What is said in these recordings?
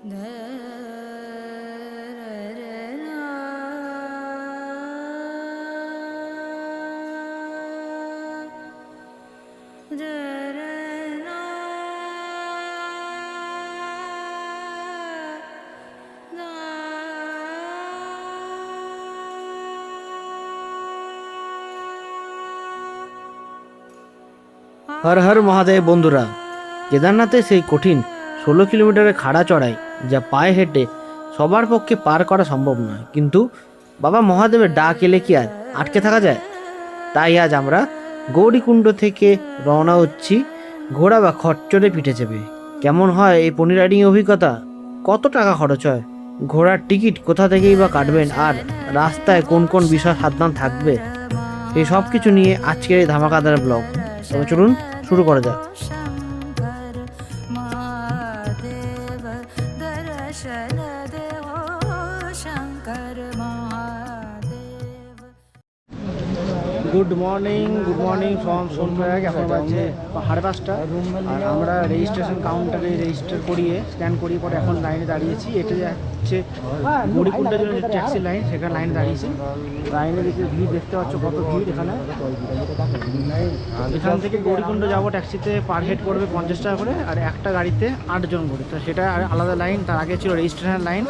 হর হর মহাদেব বন্ধুরা, কেদারনাথে সেই কঠিন 16 কিলোমিটারের খাড়া চড়াই যা পায়ে হেঁটে সবার পক্ষে পার করা সম্ভব নয়, কিন্তু বাবা মহাদেবের ডাক এলে কি আর আটকে থাকা যায়? তাই আজ আমরা গৌরীকুণ্ড থেকে রওনা হচ্ছি ঘোড়া বা খচ্চরে পিঠে চেপে। কেমন হয় এই পনি রাইডিং অভিজ্ঞতা? কত টাকা খরচ হয়? ঘোড়ার টিকিট কোথা থেকেই বা কাটবেন? আর রাস্তায় কোন কোন বিষয় সাবধান থাকবে? এই সব কিছু নিয়ে আজকের এই ধামাকাদার ব্লগ। তবে চলুন শুরু করা যাক। Good morning from Sonprayag. এখন বাজছে 5:30। আর আমরা রেজিস্ট্রেশন কাউন্টারে রেজিস্টার করিয়ে স্ক্যান করিয়ে পরে এখন লাইনে দাঁড়িয়েছি। এটা যাচ্ছে গৌরীকুণ্ডের জন্য যে ট্যাক্সি লাইন, সেখানে লাইনে দাঁড়িয়েছি। লাইনে দেখে ভিড় দেখতে পাচ্ছ, কত ভিড় এখানে। এখান থেকে গৌরীকুণ্ড যাবো ট্যাক্সিতে পার হেড পড়বে 50 টাকা করে, আর একটা গাড়িতে 8 জন করে। তো সেটা আলাদা লাইন, তার আগে ছিল রেজিস্ট্রেশন লাইন।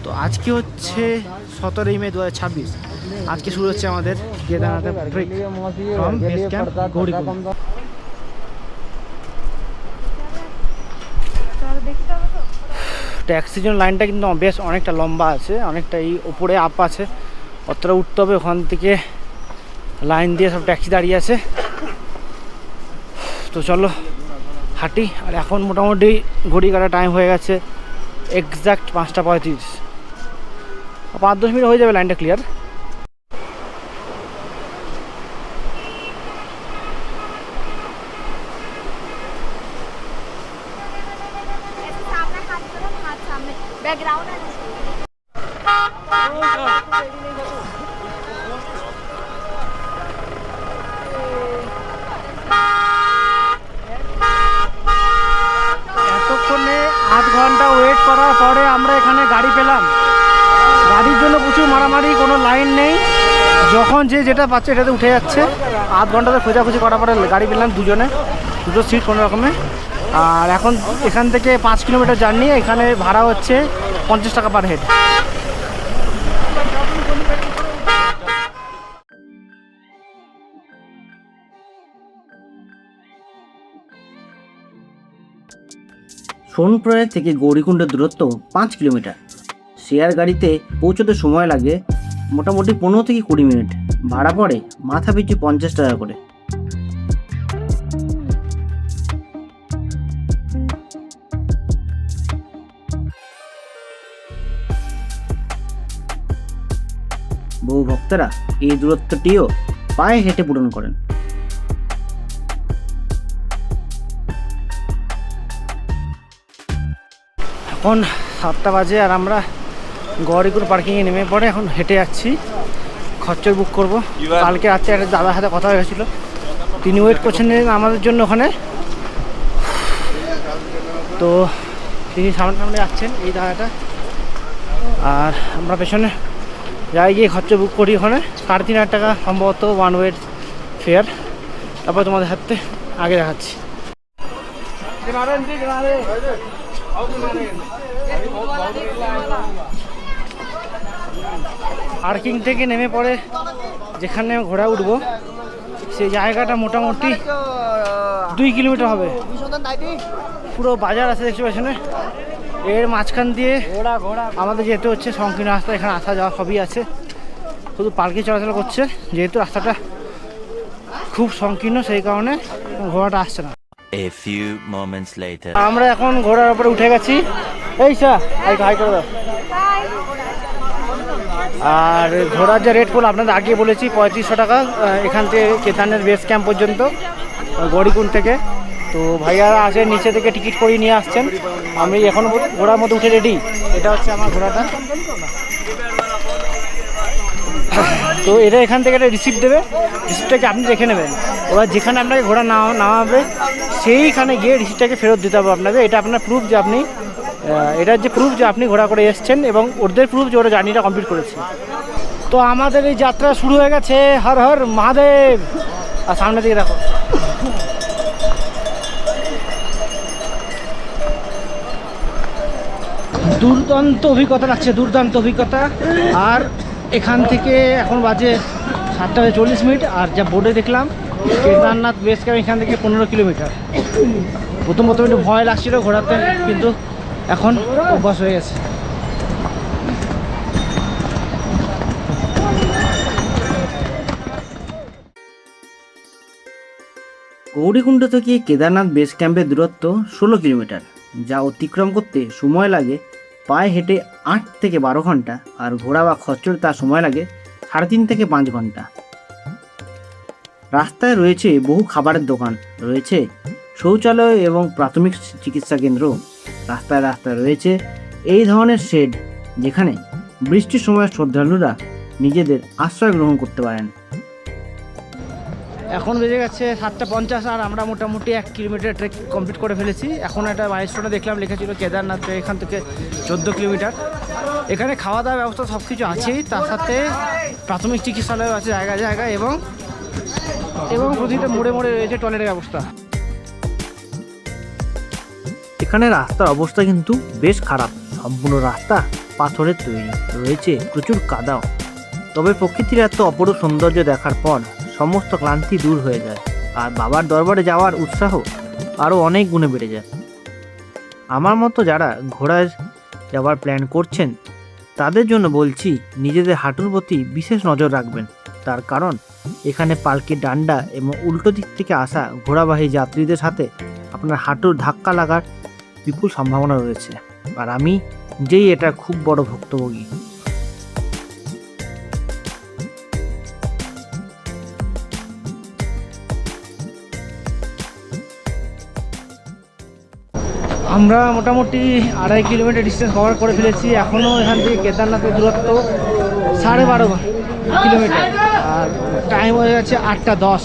তো আজকে হচ্ছে 17 মে 2026। আজকে শুরু হচ্ছে আমাদের কেদারনাথের trek from base camp Gaurikund. ট্যাক্সির জন্য লাইনটা কিন্তু বেশ অনেকটা লম্বা আছে, অনেকটা এই উপরে আপ আছে, অতটা উঠতে হবে। ওখান থেকে লাইন দিয়ে সব ট্যাক্সি দাঁড়িয়ে আছে। তো চলো হাঁটি। আর এখন মোটামুটি ঘড়ি কাটা টাইম হয়ে গেছে এক্স্যাক্ট 5:35। 5-10 মিনিট হয়ে যাবে লাইনটা ক্লিয়ার। बैकग्राउंड है এতক্ষণে 8 ঘন্টা ওয়েট করার পরে আমরা এখানে গাড়ি পেলাম। গাড়ির জন্য প্রচুর মারামারি, কোনো লাইন নেই, যখন যে যেটা পাচ্ছে এটাতে উঠে যাচ্ছে। 8 ঘন্টাতে খোঁজাখুঁজি করার পরে গাড়ি পেলাম, দুটো সিট কোনো রকমে। আর এখন এখান থেকে 5 কিলোমিটার জার্নি, এখানে ভাড়া হচ্ছে 50 টাকা পার হেড। সোনপ্রয়াগ থেকে গৌরীকুণ্ডের দূরত্ব 5 কিলোমিটার। শেয়ার গাড়িতে পৌঁছতে সময় লাগে মোটামুটি 15 থেকে 20 মিনিট। ভাড়া পড়ে মাথা পিছু 50 টাকা করে। বহু ভক্তরা এই দূরত্বটিও পায়ে হেঁটে পূরণ করেন। এখন 7টা বাজে আর আমরা গৌরীকুণ্ড পার্কিংয়ে নেমে পড়ে এখন হেঁটে যাচ্ছি। খচ্চর বুক করব। কালকে রাত্রে একটা দাদার সাথে কথা হয়ে গেছিলো, তিনি ওয়েট করছেন আমাদের জন্য ওখানে। তো তিনি সামনে যাচ্ছেন, এই দাদাটা। আর আমরা পেছনে যাই, গিয়ে খচ্চর বুক করি। ওখানে 3,500 টাকা সম্ভবত ওয়ান ওয়ে ফেয়ার। তারপর তোমাদের হাতে আগে দেখাচ্ছি। পার্কিং থেকে নেমে পড়ে যেখানে ঘোড়া উঠবো সেই জায়গাটা মোটামুটি 2 কিলোমিটার হবে। পুরো বাজার আছে দেখছি পেছনে, এর মাঝখান দিয়ে আমাদের যেতে হচ্ছে। সংকীর্ণ রাস্তা, এখানে আসা যাওয়া সবই আছে, শুধু পালকি চলাচল করছে। যেহেতু রাস্তাটা খুব সংকীর্ণ, সেই কারণে ঘোড়াটা আসছে না। A few moments later. আমরা এখন ঘোড়ার উপরে উঠে গেছি। এই স্যার হাই করে দাও। আর ঘোড়ার যে রেট পড়লো আপনাদের আগে বলেছি 3500 টাকা এখান থেকে কেদারনাথ বেস ক্যাম্প পর্যন্ত গৌরীকুণ্ড থেকে। তো ভাইয়ারা আসে নিচে থেকে টিকিট করিয়ে নিয়ে আসছেন। আমি এখন ঘোড়ার মধ্যে উঠে রেডি। এটা হচ্ছে আমার ঘোড়াটা। তো এরা এখান থেকে একটা রিসিপ্ট দেবে, রিসিপ্টটাকে আপনি রেখে নেবেন। এবার যেখানে আপনাকে ঘোড়া নামাবে সেইখানে গিয়ে রিসিপ্টটাকে ফেরত দিতে হবে আপনাকে। এটা আপনার প্রুফ যে আপনি এটার যে প্রুফ যে আপনি ঘোড়া করে এসছেন এবং ওদের প্রুফ যে ওরা জার্নিটা কমপ্লিট করেছে। তো আমাদের এই যাত্রা শুরু হয়ে গেছে। হর হর মহাদেব। আর সামনে দিকে দেখো, দুর্দান্ত অভিজ্ঞতা লাগছে, দুর্দান্ত অভিজ্ঞতা। আর এখান থেকে এখন বাজে 7:40, আর যা বোর্ডে দেখলাম কেদারনাথ বেস ক্যাম্প এখান থেকে 15 কিলোমিটার। প্রথম একটু ভয় লাগছিল ঘোরাতে, কিন্তু এখন অভ্যাস হয়ে গেছে। গৌরীকুণ্ড থেকে কেদারনাথ বেস ক্যাম্পের দূরত্ব 16 কিলোমিটার, যা অতিক্রম করতে সময় লাগে পায়ে হেঁটে 8 থেকে 12 ঘন্টা, আর ঘোড়া বা খচ্চরে তার সময় লাগে 3.5 থেকে 5 ঘন্টা। রাস্তায় রয়েছে বহু খাবারের দোকান, রয়েছে শৌচালয় এবং প্রাথমিক চিকিৎসা কেন্দ্র। রাস্তায় রাস্তায় রয়েছে এই ধরনের শেড, যেখানে বৃষ্টির সময় শ্রদ্ধালুরা নিজেদের আশ্রয় গ্রহণ করতে পারেন। এখন বেজে গেছে 7:50, আর আমরা মোটামুটি 1 কিলোমিটার ট্রেক কমপ্লিট করে ফেলেছি। এখন একটা মাইলস্টোনে দেখলাম লেখা ছিল কেদারনাথ, এখান থেকে 14 কিলোমিটার। এখানে খাওয়া দাওয়ার ব্যবস্থা সব কিছু আছেই, তার সাথে প্রাথমিক চিকিৎসালয় আছে জায়গায় জায়গায়, এবং প্রতিটা মোড়ে মোড়ে রয়েছে টয়লেটের ব্যবস্থা। এখানে রাস্তার অবস্থা কিন্তু বেশ খারাপ। সম্পূর্ণ রাস্তা পাথরের তৈরি, রয়েছে প্রচুর কাদাও। তবে প্রকৃতির এত অপরূপ সৌন্দর্য দেখার পর সমস্ত ক্লান্তি দূর হয়ে যায়, আর বাবার দরবারে যাওয়ার উৎসাহ আরও অনেক গুণে বেড়ে যায়। আমার মতো যারা ঘোড়ায় যাওয়ার প্ল্যান করছেন তাদের জন্য বলছি, নিজেদের হাঁটুর প্রতি বিশেষ নজর রাখবেন। তার কারণ এখানে পালকির ডান্ডা এবং উল্টো দিক থেকে আসা ঘোড়াবাহী যাত্রীদের সাথে আপনার হাঁটুর ধাক্কা লাগার বিপুল সম্ভাবনা রয়েছে, আর আমি নিজেই এটা খুব বড় ভুক্তভোগী। আমরা মোটামুটি 2.5 কিলোমিটার ডিস্টেন্স কভার করে ফেলেছি। এখনও এখান থেকে কেদারনাথের দূরত্ব 12.5 কিলোমিটার, আর টাইম হয়ে গেছে 8:10।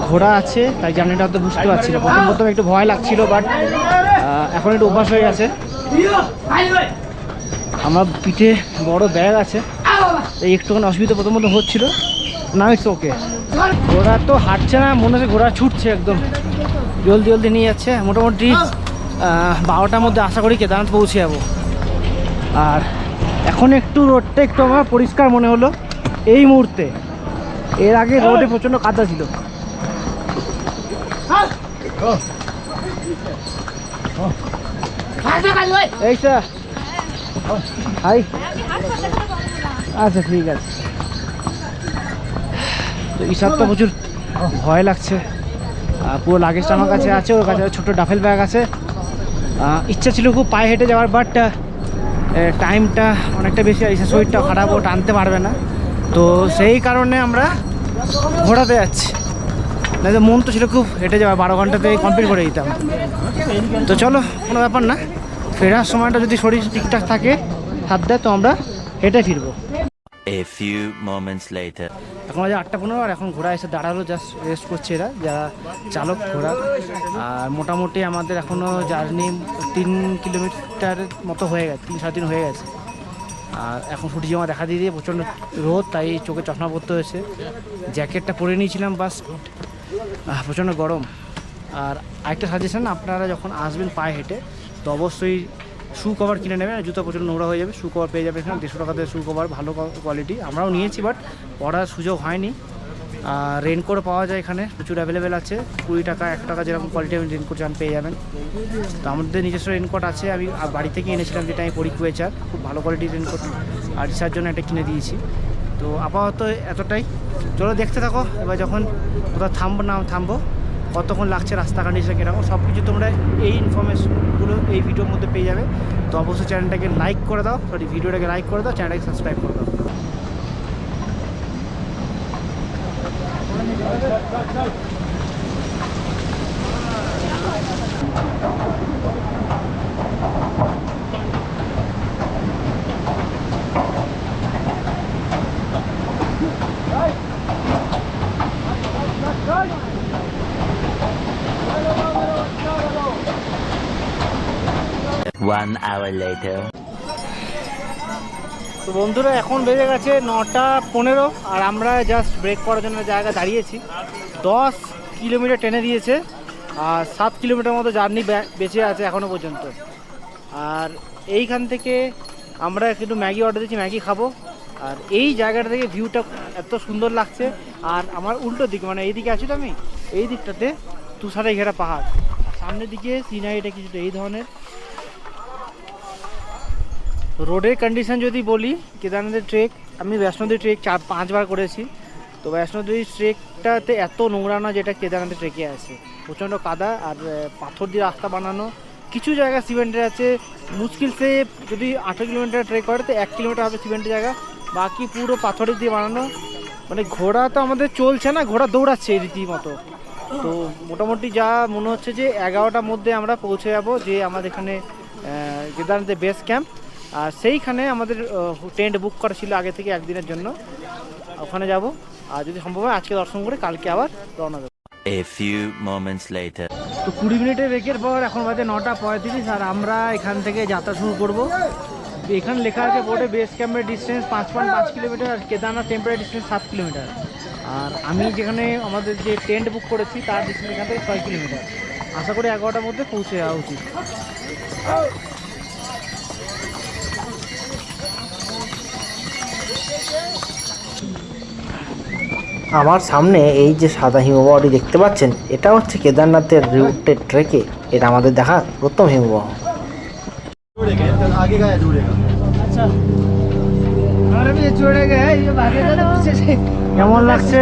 ঘোড়া আছে তাই জার্নিটা তো বুঝতে পারছি না। প্রথম একটু ভয় লাগছিল, বাট এখন একটু অভ্যাস হয়ে গেছে। আমার পিঠে বড় ব্যাগ আছে, তাই একটুখানি অসুবিধা প্রথম হচ্ছিল। না, ইটস ওকে। ঘোড়া তো হাঁটছে না, মনে হচ্ছে ঘোড়া ছুটছে, একদম জলদি জলদি নিয়ে যাচ্ছে। মোটামুটি 12টার মধ্যে আশা করি কেদারনাথ পৌঁছে যাবো। আর এখন একটু রোডটা একটু আমার পরিষ্কার মনে হলো এই মুহূর্তে। এর আগে রোডে প্রচণ্ড কাদা ছিল। এই স্যার, হাই। আচ্ছা, ঠিক আছে। তো ঈশাবটা প্রচুর ভয় লাগছে। পুরো লাগেজটা আমার কাছে আছে, ওর কাছে ছোটো ডাফেল ব্যাগ আছে। ইচ্ছা ছিল খুব পায়ে হেঁটে যাওয়ার, বাট টাইমটা অনেকটা বেশি আছে, শরীরটা খারাপ, ও টানতে পারবে না। তো সেই কারণে আমরা ঘোরাতে যাচ্ছি। না তো মন তো ছিল খুব হেঁটে যাওয়া, 12 ঘন্টাতে কমপ্লিট করে দিতাম। তো চলো, কোনো ব্যাপার না। ফেরার সময়টা যদি শরীর ঠিকঠাক থাকে, হাত দেয়, তো আমরা হেঁটে ফিরবো। A few moments later. এখন বাজে 8:15, আর এখন ঘোড়া এসে দাঁড়ালো, জাস্ট রেস্ট করছে এরা, যারা চালক ঘোড়া। আর মোটামুটি আমাদের এখনও জার্নি 3 কিলোমিটার মতো হয়ে গেছে, 3-3.5 হয়ে গেছে। আর এখন সূর্য জমা দেখা দিয়ে প্রচণ্ড রোদ, তাই চোখে চশমা পড়তে হয়েছে। জ্যাকেটটা পরে নিয়েছিলাম, বাস প্রচণ্ড গরম। আর আরেকটা সাজেশন, আপনারা যখন আসবেন পায়ে হেঁটে, তো অবশ্যই শু কভার কিনে নেবেন। জুতো প্রচণ্ড নোংরা হয়ে যাবে, শু কভার পেয়ে যাবে এখানে 150 টাকাতে শু কভার, ভালো কোয়ালিটি। আমরাও নিয়েছি, বাট পরার সুযোগ হয়নি। রেনকোট পাওয়া যায় এখানে, প্রচুর অ্যাভেলেবেল আছে। 20 টাকা 1 টাকা যেরকম কোয়ালিটি আমি রেনকোট চান পেয়ে যাবেন। তো আমাদের নিজস্ব রেনকোট আছে, আমি বাড়ি থেকে এনেছিলাম, যেটা আমি পরি কুয়েচার, খুব ভালো কোয়ালিটির রেনকোট। আর রিসার জন্য একটা কিনে দিয়েছি। তো আপাতত এতটাই। চলো দেখতে থাকো। এবার যখন কোথাও থামবো, কতক্ষণ লাগছে, রাস্তা কন্ডিশন কীরকম, সব কিছু তোমরা এই ইনফরমেশনগুলো এই ভিডিওর মধ্যে পেয়ে যাবে। তো অবশ্যই চ্যানেলটাকে লাইক করে দাও, ভিডিওটাকে লাইক করে দাও, চ্যানেলটাকে সাবস্ক্রাইব করে দাও। 1 hour later. তো বন্ধুরা এখন বেজে গেছে 9:15 আর আমরা জাস্ট ব্রেক করার জন্য জায়গা দাঁড়িয়েছি। 10 কিলোমিটার টেনে দিয়েছে আর 7 কিলোমিটার মতো জার্নি বেঁচে আছে এখনও পর্যন্ত। আর এইখান থেকে আমরা একটু ম্যাগি অর্ডার দিয়েছি, ম্যাগি খাবো। আর এই জায়গাটা থেকে ভিউটা এত সুন্দর লাগছে। আর আমার উল্টো দিক মানে এই দিকে আছি তো আমি, এই দিকটাতে তুষারে ঘেরা পাহাড়, সামনের দিকে সিনারিটা কিছুটা এই ধরনের। রোডের কন্ডিশন যদি বলি, কেদারনাথের ট্রেক আমি বৈষ্ণোদেবী ট্রেক 4-5 বার করেছি। তো বৈষ্ণোদেবী ট্রেকটাতে এত নোংরা না যেটা কেদারনাথের ট্রেকে আছে। প্রচণ্ড কাদা আর পাথর দিয়ে রাস্তা বানানো, কিছু জায়গা সিমেন্টের আছে। মুশকিল সে যদি 8 কিলোমিটার ট্রেক করে তো 1 কিলোমিটার হবে সিমেন্টের জায়গা, বাকি পুরো পাথরের দিয়ে বানানো। মানে ঘোড়া তো আমাদের চলছে না, ঘোড়া দৌড়াচ্ছে রীতিমতো। তো মোটামুটি যা মনে হচ্ছে যে 11টার মধ্যে আমরা পৌঁছে যাব, যে আমাদের এখানে কেদারনাথের বেস ক্যাম্প। আর সেইখানে আমাদের টেন্ট বুক করা ছিল আগে থেকে একদিনের জন্য, ওখানে যাব। আর যদি সম্ভব হয় আজকে দর্শন করে কালকে আবার রওনা দেবো। A few moments later. তো 20 মিনিটের ব্রেকের পর এখন বাজে 9:35 আর আমরা এখান থেকে যাত্রা শুরু করব। এখানে লেখা আছে বোর্ডে বেস ক্যাম্পের ডিস্টেন্স 5.5 কিলোমিটার আর কেদারনাথ টেম্পোরারি ডিস্টেন্স 7 কিলোমিটার। আর আমি যেখানে আমাদের যে টেন্ট বুক করেছি তার ডিস্টেন্স এখান থেকে 6 কিলোমিটার। আশা করি 11টার মধ্যে পৌঁছে যাওয়া উচিত। আমার সামনে এই যে সাদা হিমবাহটি দেখতে পাচ্ছেন, এটা হচ্ছে কেদারনাথের রুটের ট্রেকে এটা আমাদের দেখা প্রথম হিমবাহ। কেমন লাগছে?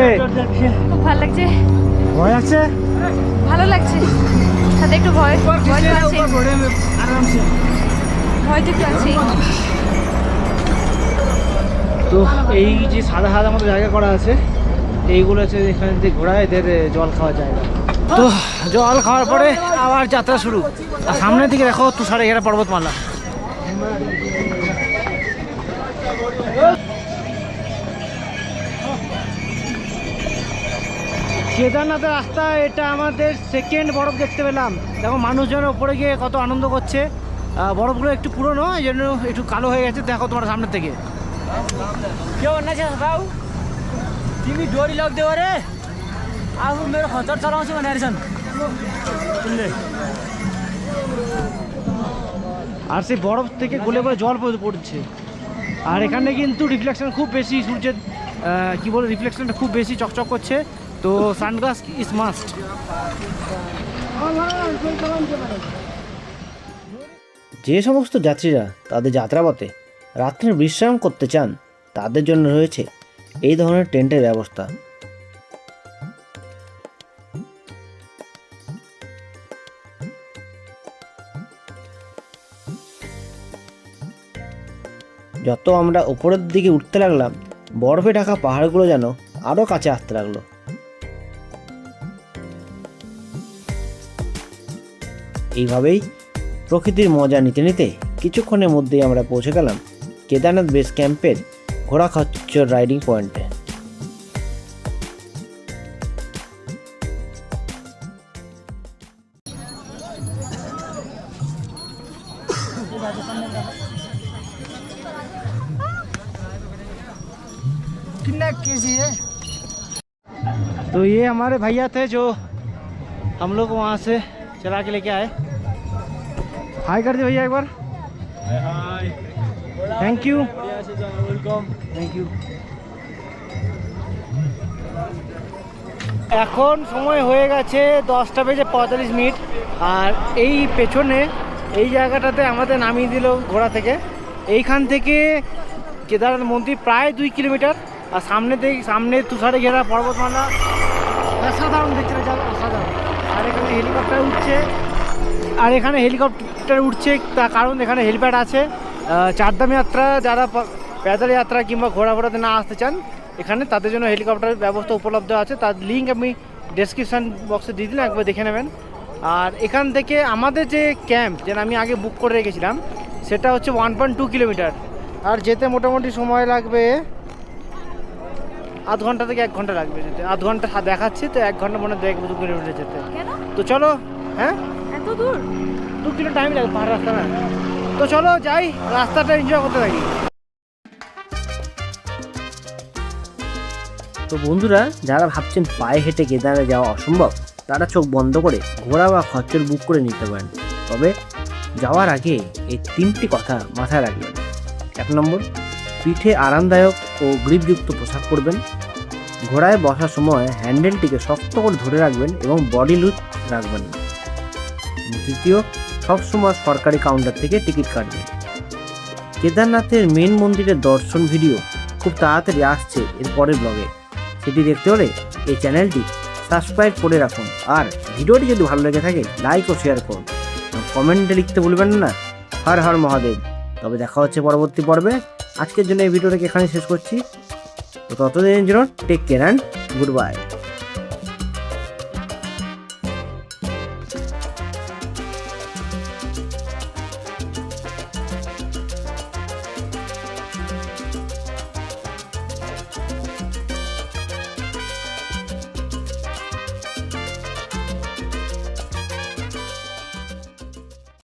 খুব ভালো লাগছে। ভয় লাগছে? ভালো লাগছে, সাথে একটু ভয় তো আছে, ভয় তো একটু আছে। তো এই যে সাদা সাদা মতো জায়গা করা আছে, এইগুলো হচ্ছে এখানে যে ঘোড়া এদের জল খাওয়ার জায়গা। তো জল খাওয়ার পরে আবার যাত্রা শুরু। আর সামনের দিকে দেখো তুষারে ঘেরা পর্বতমালা। কেদারনাথের রাস্তা এটা আমাদের সেকেন্ড বরফ দেখতে পেলাম। দেখো মানুষজন ওপরে গিয়ে কত আনন্দ করছে। বরফগুলো একটু পুরনো, এই জন্য একটু কালো হয়ে গেছে। দেখো তোমার সামনের থেকে কেউ না বাবু তুমি ডোরি লগ দেও রে আবু मेरो खतर चलाउँछु भनेर छन् শুনলে। আর সেই বরফ থেকে গলে গলে জল পড়ছে। আর এখানে কিন্তু রিফ্লেকশন খুব বেশি, সূর্যের কি বলে রিফ্লেকশনটা খুব বেশি চকচক করছে। তো সানগ্লাস ইজ মাস্ট। যে সমস্ত যাত্রীরা তাদের যাত্রাপথে রাত্রে বিশ্রাম করতে চান তাদের জন্য রয়েছে এই ধরনের টেন্টের ব্যবস্থা। যত আমরা উপরের দিকে উঠতে লাগলাম, বরফে ঢাকা পাহাড়গুলো যেন আরও কাছে আসতে লাগলো। এইভাবেই প্রকৃতির মজা নিতে নিতে কিছুক্ষণের মধ্যেই আমরা পৌঁছে গেলাম কেদারনাথ বেস ক্যাম্পের ঘোড়া খচ্চর রাইডিং পয়েন্টে। तो ये हमारे भैया थे जो हम लोग वहाँ से चला के लेके आए। हाय कर दे भैया एक बार। Thank you, welcome, thank you. এখন সময় হয়ে গেছে 10:45। আর এই পেছনে এই জায়গাটাতে আমাদের নামিয়ে দিল ঘোড়া থেকে। এইখান থেকে কেদারনাথ মন্দির প্রায় 2 কিলোমিটার। আর সামনে তুষারে ঘেরা পর্বতমালা, অসাধারণ দেখতে, অসাধারণ। আর এখানে হেলিকপ্টার উঠছে তার কারণ এখানে হেলিপ্যাড আছে। চারধাম যাত্রা যারা প্যাদল যাত্রা কিংবা ঘোড়াতে না আসতে চান এখানে, তাদের জন্য হেলিকপ্টারের ব্যবস্থা উপলব্ধ আছে। তার লিঙ্ক আমি ডেসক্রিপশান বক্সে দিয়ে দিলাম, একবার দেখে নেবেন। আর এখান থেকে আমাদের যে ক্যাম্প যেটা আমি আগে বুক করে রেখেছিলাম সেটা হচ্ছে 1.2 কিলোমিটার। আর যেতে মোটামুটি সময় লাগবে আধ ঘন্টা থেকে 1 ঘন্টা লাগবে যেতে। আধ ঘন্টা দেখাচ্ছে তো 1 ঘন্টা মনে হয় 2 কিলোমিটার যেতে। কেন? তো চলো। হ্যাঁ এত দূর? 2 কিলো টাইম লাগে পাহাড় রাস্তা না। তো চলো যাই, রাস্তাটা এনজয় করতে থাকি। তো বন্ধুরা, যারা ভাবছেন পায়ে হেঁটে কেদারে যাওয়া অসম্ভব, তারা চোখ বন্ধ করে ঘোড়া বা খচ্চর বুক করে নিতে পারেন। তবে যাওয়ার আগে এই 3টি কথা মাথায় রাখবেন। 1 নম্বর, পিঠে আরামদায়ক ও গ্রিপযুক্ত পোশাক পরবেন। ঘোড়ায় বসার সময় হ্যান্ডেলটিকে শক্ত করে ধরে রাখবেন এবং বডি লুজ রাখবেন না। দ্বিতীয়, সবসময় সরকারি কাউন্টার থেকে টিকিট কাটবেন। কেদারনাথের মেন মন্দিরের দর্শন ভিডিও খুব তাড়াতাড়ি আসছে এর পরের ব্লগে, সেটি দেখতে হলে এই চ্যানেলটি সাবস্ক্রাইব করে রাখুন। আর ভিডিওটি যদি ভালো লেগে থাকে লাইক ও শেয়ার করুন, কমেন্টে লিখতে ভুলবেন না। হর হর মহাদেব। তবে দেখা হচ্ছে পরবর্তী পর্বে। আজকের জন্য এই ভিডিওটাকে এখানে শেষ করছি। তো ততদিনের জন্য take care and good by.